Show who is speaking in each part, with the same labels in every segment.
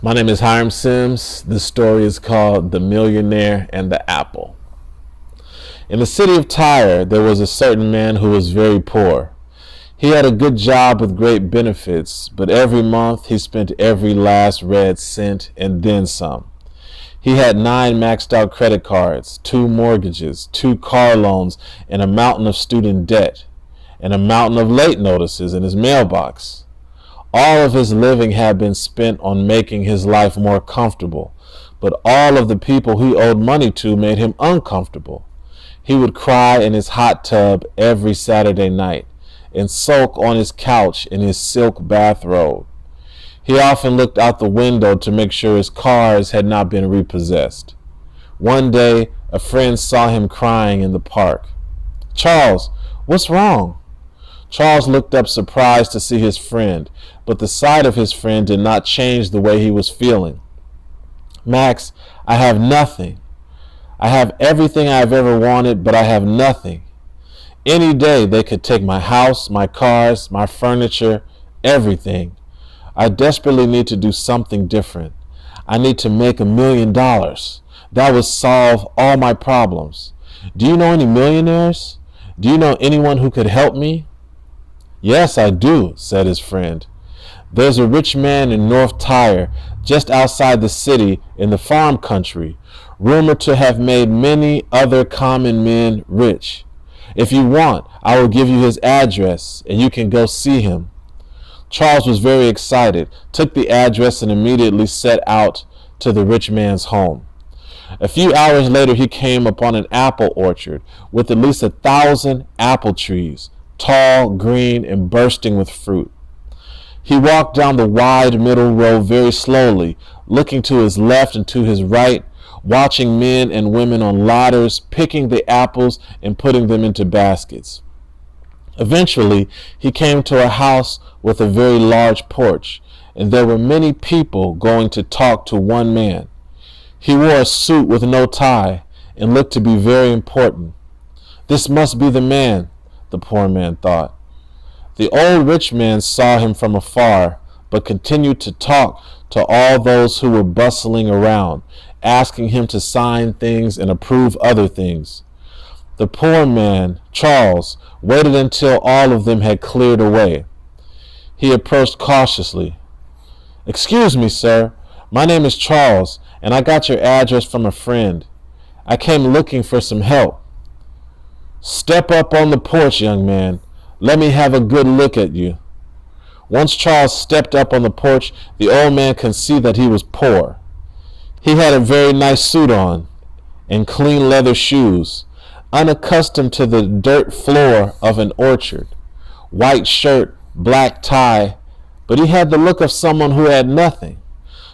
Speaker 1: My name is Hiram Sims. This story is called The Millionaire and the Apple. In the city of Tyre, there was a certain man who was very poor. He had a good job with great benefits, but every month he spent every last red cent and then some. He had 9 maxed out credit cards, 2 mortgages, 2 car loans, and a mountain of student debt, and a mountain of late notices in his mailbox. All of his living had been spent on making his life more comfortable, but all of the people he owed money to made him uncomfortable. He would cry in his hot tub every Saturday night and sulk on his couch in his silk bathrobe. He often looked out the window to make sure his cars had not been repossessed. One day, a friend saw him crying in the park. "Charles, what's wrong?" Charles looked up surprised to see his friend, but the sight of his friend did not change the way he was feeling. "Max, I have nothing. I have everything I have ever wanted, but I have nothing. Any day they could take my house, my cars, my furniture, everything. I desperately need to do something different. I need to make $1 million. That would solve all my problems. Do you know any millionaires? Do you know anyone who could help me?" "Yes, I do," said his friend. "There's a rich man in North Tyre, just outside the city in the farm country, rumored to have made many other common men rich. If you want, I will give you his address and you can go see him." Charles was very excited, took the address, and immediately set out to the rich man's home. A few hours later, he came upon an apple orchard with at least 1,000 apple trees, tall, green, and bursting with fruit. He walked down the wide middle row very slowly, looking to his left and to his right, watching men and women on ladders picking the apples and putting them into baskets. Eventually, he came to a house with a very large porch, and there were many people going to talk to one man. He wore a suit with no tie and looked to be very important. "This must be the man," the poor man thought. The old rich man saw him from afar, but continued to talk to all those who were bustling around, asking him to sign things and approve other things. The poor man, Charles, waited until all of them had cleared away. He approached cautiously. "Excuse me, sir. My name is Charles, and I got your address from a friend. I came looking for some help." "Step up on the porch, young man. Let me have a good look at you." Once Charles stepped up on the porch, the old man could see that he was poor. He had a very nice suit on and clean leather shoes, unaccustomed to the dirt floor of an orchard. White shirt, black tie, but he had the look of someone who had nothing,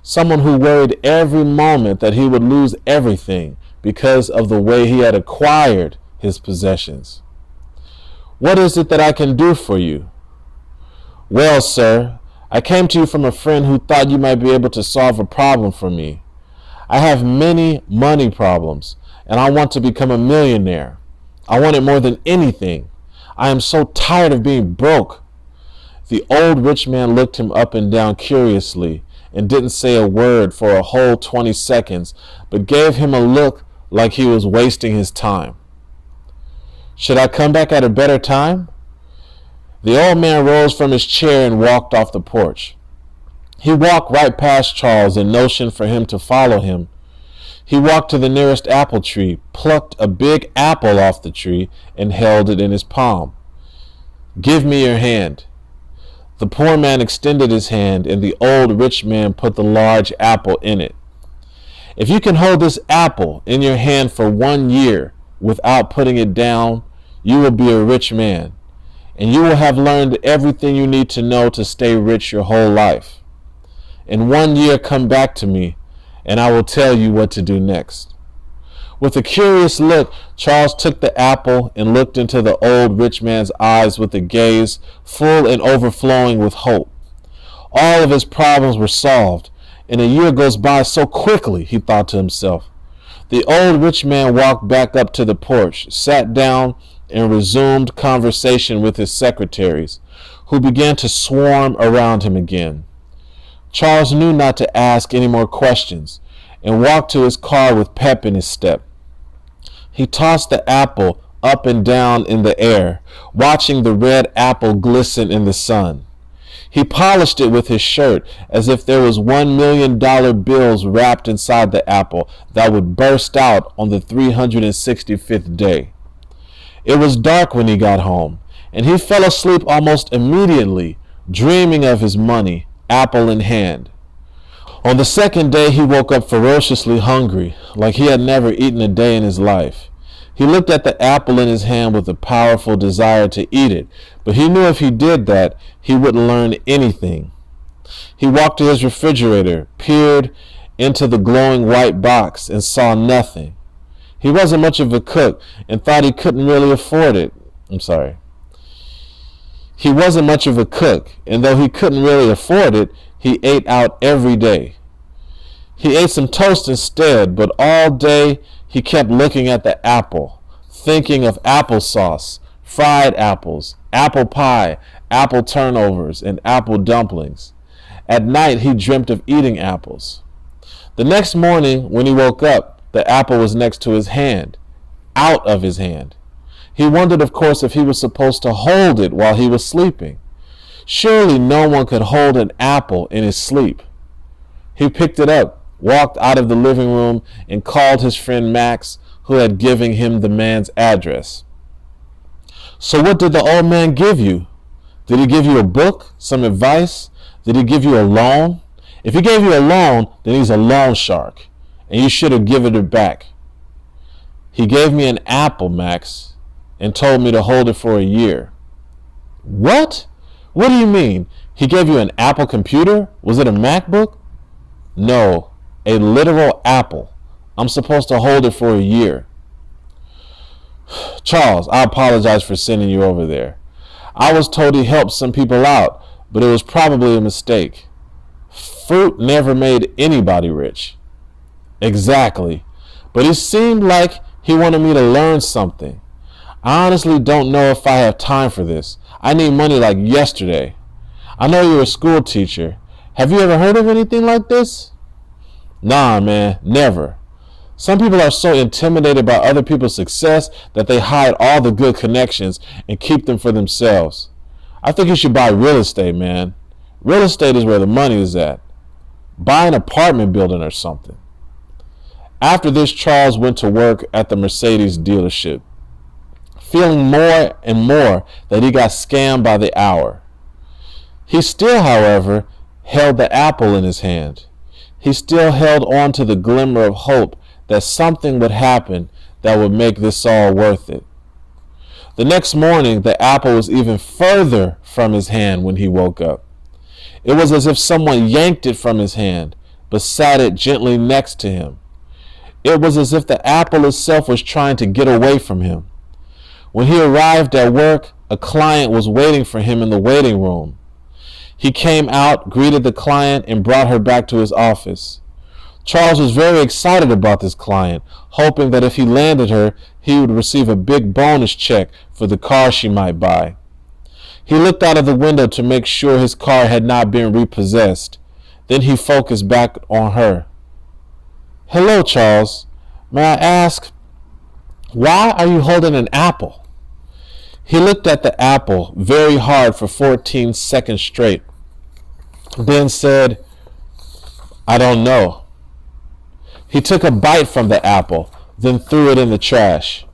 Speaker 1: someone who worried every moment that he would lose everything because of the way he had acquired his possessions. "What is it that I can do for you?" "Well, sir, I came to you from a friend who thought you might be able to solve a problem for me. I have many money problems, and I want to become a millionaire. I want it more than anything. I am so tired of being broke." The old rich man looked him up and down curiously and didn't say a word for a whole 20 seconds, but gave him a look like he was wasting his time. "Should I come back at a better time?" The old man rose from his chair and walked off the porch. He walked right past Charles and motioned for him to follow him. He walked to the nearest apple tree, plucked a big apple off the tree, and held it in his palm. "Give me your hand." The poor man extended his hand, and the old rich man put the large apple in it. "If you can hold this apple in your hand for 1 year without putting it down, you will be a rich man, and you will have learned everything you need to know to stay rich your whole life. In 1 year, come back to me, and I will tell you what to do next." With a curious look, Charles took the apple and looked into the old rich man's eyes with a gaze full and overflowing with hope. All of his problems were solved, and a year goes by so quickly, he thought to himself. The old rich man walked back up to the porch, sat down, and resumed conversation with his secretaries, who began to swarm around him again. Charles knew not to ask any more questions and walked to his car with pep in his step. He tossed the apple up and down in the air, watching the red apple glisten in the sun. He polished it with his shirt as if there was $1 million bills wrapped inside the apple that would burst out on the 365th day. It was dark when he got home, and he fell asleep almost immediately, dreaming of his money, apple in hand. On the second day, he woke up ferociously hungry, like he had never eaten a day in his life. He looked at the apple in his hand with a powerful desire to eat it, but he knew if he did that, he wouldn't learn anything. He walked to his refrigerator, peered into the glowing white box, and saw nothing. He wasn't much of a cook and thought he couldn't really afford it. He wasn't much of a cook, and though he couldn't really afford it, he ate out every day. He ate some toast instead, but all day he kept looking at the apple, thinking of applesauce, fried apples, apple pie, apple turnovers, and apple dumplings. At night he dreamt of eating apples. The next morning when he woke up, the apple was next to his hand, out of his hand. He wondered, of course, if he was supposed to hold it while he was sleeping. Surely no one could hold an apple in his sleep. He picked it up, walked out of the living room, and called his friend Max, who had given him the man's address. "So what did the old man give you? Did he give you a book, some advice? Did he give you a loan? If he gave you a loan, then he's a loan shark, and you should have given it back." "He gave me an apple, Max, and told me to hold it for a year." "What? What do you mean? He gave you an Apple computer? Was it a MacBook?" "No, a literal apple. I'm supposed to hold it for a year." "Charles, I apologize for sending you over there. I was told he helped some people out, but it was probably a mistake. Fruit never made anybody rich." "Exactly. But it seemed like he wanted me to learn something. I honestly don't know if I have time for this. I need money like yesterday. I know you're a school teacher. Have you ever heard of anything like this?" "Nah, man, never. Some people are so intimidated by other people's success that they hide all the good connections and keep them for themselves. I think you should buy real estate, man. Real estate is where the money is at. Buy an apartment building or something." After this, Charles went to work at the Mercedes dealership, feeling more and more that he got scammed by the hour. He still, however, held the apple in his hand. He still held on to the glimmer of hope that something would happen that would make this all worth it. The next morning, the apple was even further from his hand when he woke up. It was as if someone yanked it from his hand, but sat it gently next to him. It was as if the apple itself was trying to get away from him. When he arrived at work, a client was waiting for him in the waiting room. He came out, greeted the client, and brought her back to his office. Charles was very excited about this client, hoping that if he landed her, he would receive a big bonus check for the car she might buy. He looked out of the window to make sure his car had not been repossessed. Then he focused back on her. "Hello, Charles. May I ask, why are you holding an apple?" He looked at the apple very hard for 14 seconds straight, then said, "I don't know." He took a bite from the apple, then threw it in the trash.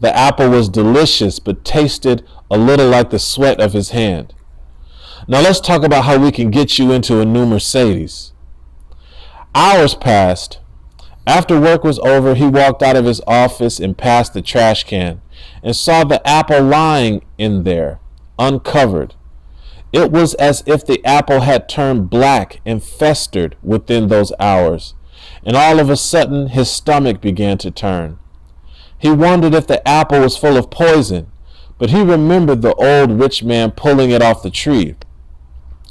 Speaker 1: The apple was delicious, but tasted a little like the sweat of his hand. "Now let's talk about how we can get you into a new Mercedes." Hours passed. After work was over, he walked out of his office and past the trash can and saw the apple lying in there, uncovered. It was as if the apple had turned black and festered within those hours, and all of a sudden his stomach began to turn. He wondered if the apple was full of poison, but he remembered the old rich man pulling it off the tree.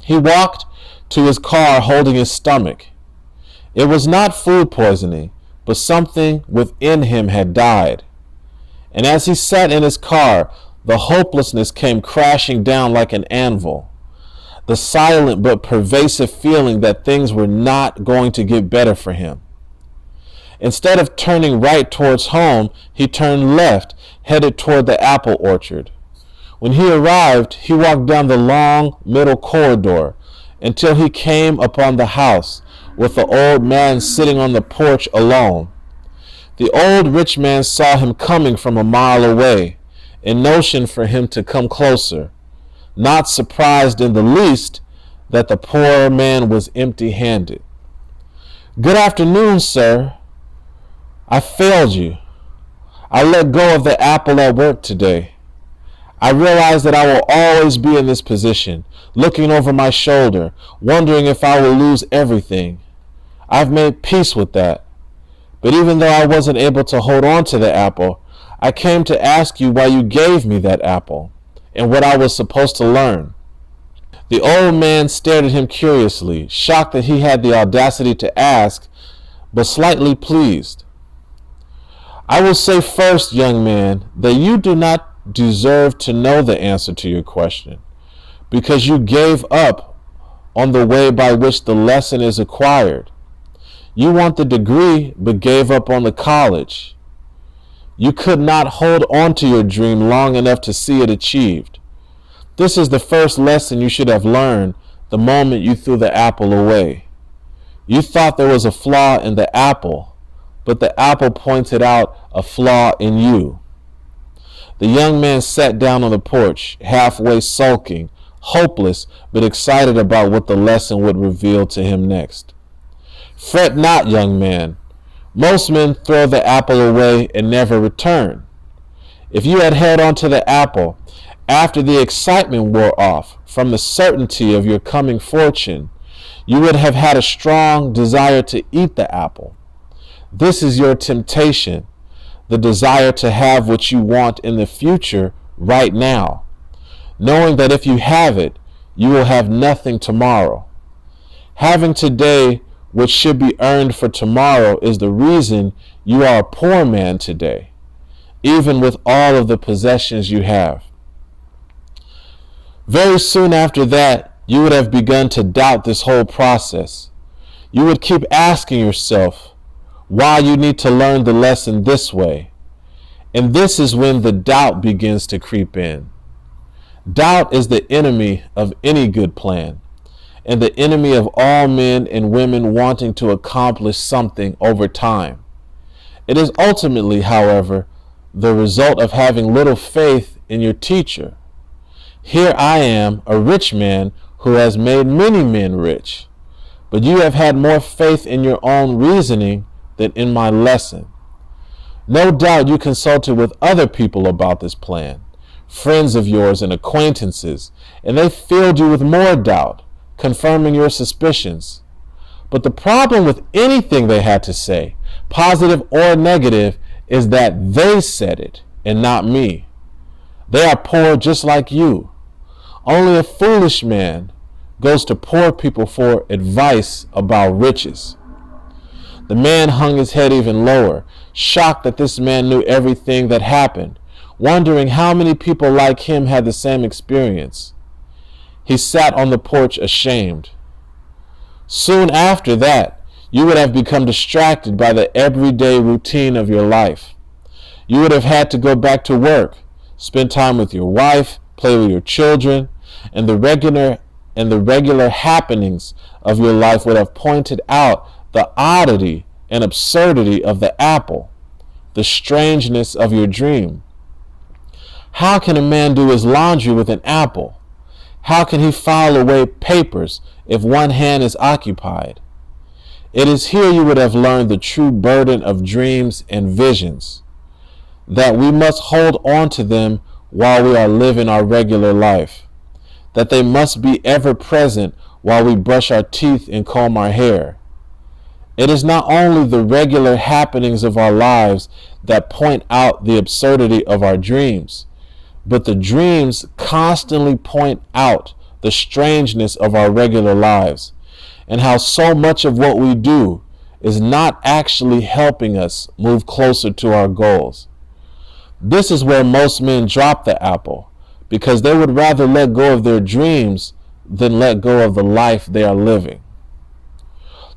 Speaker 1: He walked to his car holding his stomach. It was not food poisoning, but something within him had died. And as he sat in his car, the hopelessness came crashing down like an anvil. the silent but pervasive feeling that things were not going to get better for him. Instead of turning right towards home, he turned left, headed toward the apple orchard. When he arrived, he walked down the long middle corridor until he came upon the house with the old man sitting on the porch alone. The old rich man saw him coming from a mile away and motioned for him to come closer, not surprised in the least that the poor man was empty-handed. "Good afternoon, sir. I failed you. I let go of the apple at work today. I realize that I will always be in this position, looking over my shoulder, wondering if I will lose everything. I've made peace with that. But even though I wasn't able to hold on to the apple, I came to ask you why you gave me that apple and what I was supposed to learn." The old man stared at him curiously, shocked that he had the audacity to ask, but slightly pleased. "I will say first, young man, that you do not deserve to know the answer to your question, because you gave up on the way by which the lesson is acquired. You want the degree, but gave up on the college. You could not hold on to your dream long enough to see it achieved. This is the first lesson you should have learned the moment you threw the apple away. You thought there was a flaw in the apple, but the apple pointed out a flaw in you." The young man sat down on the porch, halfway sulking, hopeless, but excited about what the lesson would reveal to him next. "Fret not, young man. Most men throw the apple away and never return. If you had held on to the apple after the excitement wore off from the certainty of your coming fortune, you would have had a strong desire to eat the apple. This is your temptation, the desire to have what you want in the future right now, knowing that if you have it, you will have nothing tomorrow. Having today what should be earned for tomorrow is the reason you are a poor man today, even with all of the possessions you have. Very soon after that, you would have begun to doubt this whole process. You would keep asking yourself why you need to learn the lesson this way. And this is when the doubt begins to creep in. Doubt is the enemy of any good plan, and the enemy of all men and women wanting to accomplish something over time. It is ultimately, however, the result of having little faith in your teacher. Here I am, a rich man who has made many men rich, but you have had more faith in your own reasoning than in my lesson. No doubt you consulted with other people about this plan, friends of yours and acquaintances, and they filled you with more doubt, confirming your suspicions. But the problem with anything they had to say, positive or negative, is that they said it and not me. They are poor just like you. Only a foolish man goes to poor people for advice about riches. The man hung his head even lower, shocked that this man knew everything that happened, wondering how many people like him had the same experience. He sat on the porch ashamed. Soon after that, you would have become distracted by the everyday routine of your life. You would have had to go back to work, spend time with your wife, play with your children, and the regular happenings of your life would have pointed out the oddity and absurdity of the apple, the strangeness of your dream. How can a man do his laundry with an apple? How can he file away papers if one hand is occupied? It is here you would have learned the true burden of dreams and visions, that we must hold on to them while we are living our regular life, that they must be ever present while we brush our teeth and comb our hair. It is not only the regular happenings of our lives that point out the absurdity of our dreams, but the dreams constantly point out the strangeness of our regular lives, and how so much of what we do is not actually helping us move closer to our goals. This is where most men drop the apple, because they would rather let go of their dreams than let go of the life they are living.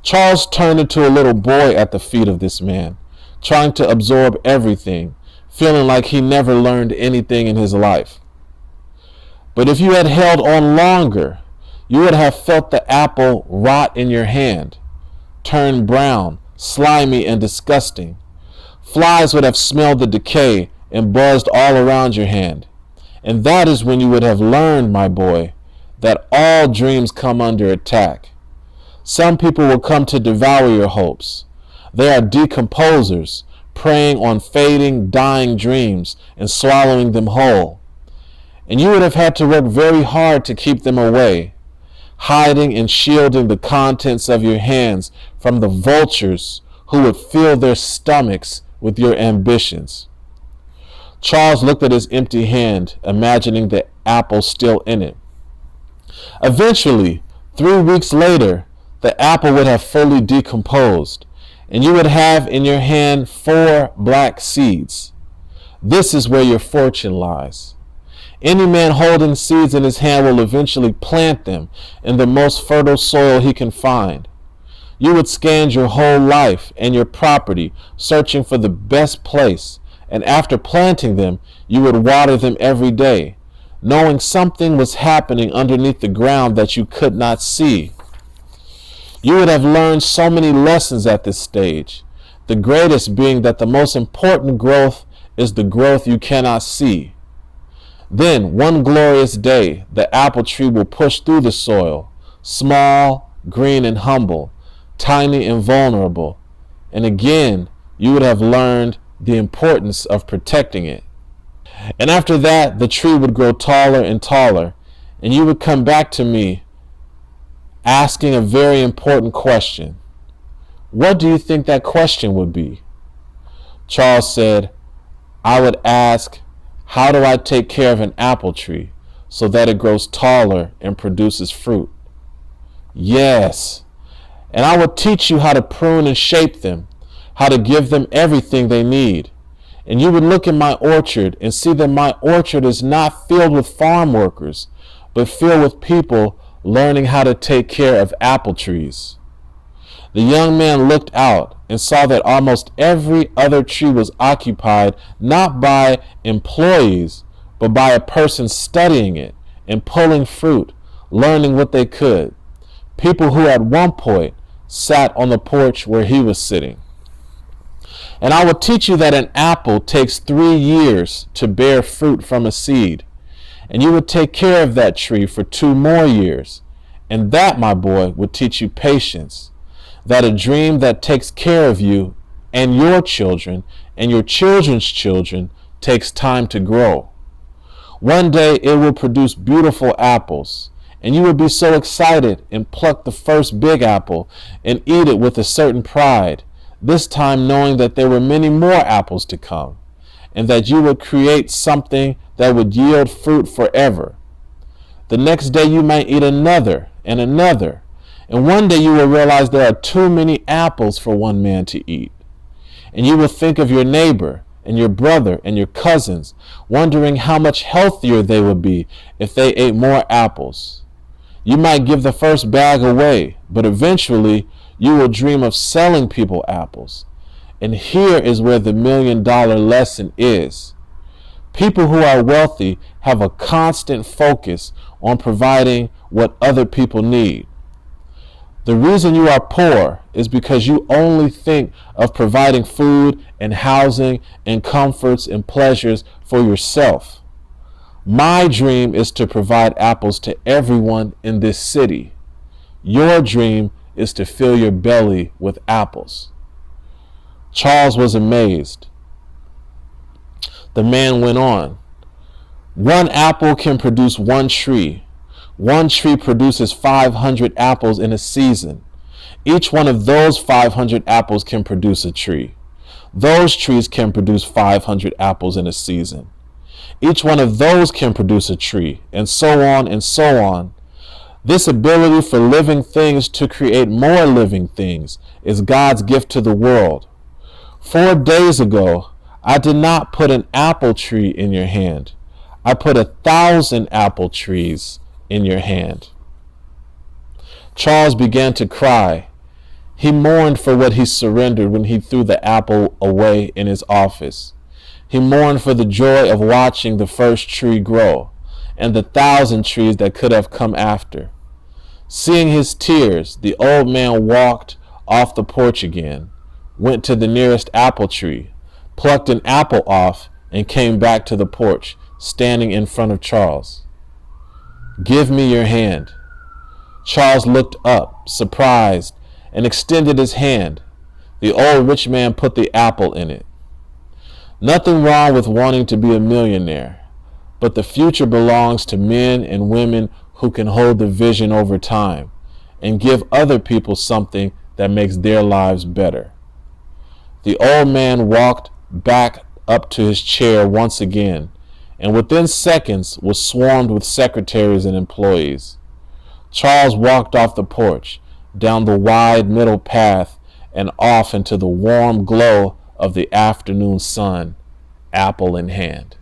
Speaker 1: Charles turned into a little boy at the feet of this man, trying to absorb everything, feeling like he never learned anything in his life. But if you had held on longer, you would have felt the apple rot in your hand, turn brown, slimy, and disgusting. Flies would have smelled the decay and buzzed all around your hand. And that is when you would have learned, my boy, that all dreams come under attack. Some people will come to devour your hopes. They are decomposers, preying on fading, dying dreams and swallowing them whole. And you would have had to work very hard to keep them away, hiding and shielding the contents of your hands from the vultures who would fill their stomachs with your ambitions. Charles looked at his empty hand, imagining the apple still in it. Eventually, 3 weeks later, the apple would have fully decomposed, and you would have in your hand 4 black seeds. This is where your fortune lies. Any man holding seeds in his hand will eventually plant them in the most fertile soil he can find. You would scan your whole life and your property, searching for the best place, and after planting them, you would water them every day, knowing something was happening underneath the ground that you could not see. You would have learned so many lessons at this stage, the greatest being that the most important growth is the growth you cannot see. Then, one glorious day, the apple tree will push through the soil, small, green, and humble, tiny and vulnerable. And again, you would have learned the importance of protecting it. And after that, the tree would grow taller and taller, and you would come back to me asking a very important question. What do you think that question would be? Charles said, I would ask, how do I take care of an apple tree so that it grows taller and produces fruit? Yes. And I will teach you how to prune and shape them, how to give them everything they need. And you would look in my orchard and see that my orchard is not filled with farm workers, but filled with people learning how to take care of apple trees. The young man looked out and saw that almost every other tree was occupied not by employees, but by a person studying it and pulling fruit, learning what they could. People who at one point sat on the porch where he was sitting. And I will teach you that an apple takes 3 years to bear fruit from a seed. And you would take care of that tree for 2 more years. And that, my boy, would teach you patience. That a dream that takes care of you and your children and your children's children takes time to grow. One day it will produce beautiful apples, and you will be so excited and pluck the first big apple and eat it with a certain pride, this time knowing that there were many more apples to come, and that you would create something that would yield fruit forever. The next day you might eat another and another, and one day you will realize there are too many apples for one man to eat. And you will think of your neighbor and your brother and your cousins, wondering how much healthier they would be if they ate more apples. You might give the first bag away, but eventually you will dream of selling people apples. And here is where the $1 million lesson is. People who are wealthy have a constant focus on providing what other people need. The reason you are poor is because you only think of providing food and housing and comforts and pleasures for yourself. My dream is to provide apples to everyone in this city. Your dream is to fill your belly with apples. Charles was amazed. The man went on. 1 apple can produce 1 tree. 1 tree produces 500 apples in a season. Each one of those 500 apples can produce a tree. Those trees can produce 500 apples in a season. Each one of those can produce a tree, and so on and so on. This ability for living things to create more living things is God's gift to the world. 4 days ago, I did not put an apple tree in your hand. I put 1,000 apple trees in your hand. Charles began to cry. He mourned for what he surrendered when he threw the apple away in his office. He mourned for the joy of watching the first tree grow and the 1,000 trees that could have come after. Seeing his tears, the old man walked off the porch again, went to the nearest apple tree, plucked an apple off, and came back to the porch, standing in front of Charles. "Give me your hand." Charles looked up, surprised, and extended his hand. The old rich man put the apple in it. Nothing wrong with wanting to be a millionaire, but the future belongs to men and women who can hold the vision over time and give other people something that makes their lives better. The old man walked back up to his chair once again, and within seconds was swarmed with secretaries and employees. Charles walked off the porch, down the wide middle path, and off into the warm glow of the afternoon sun, apple in hand.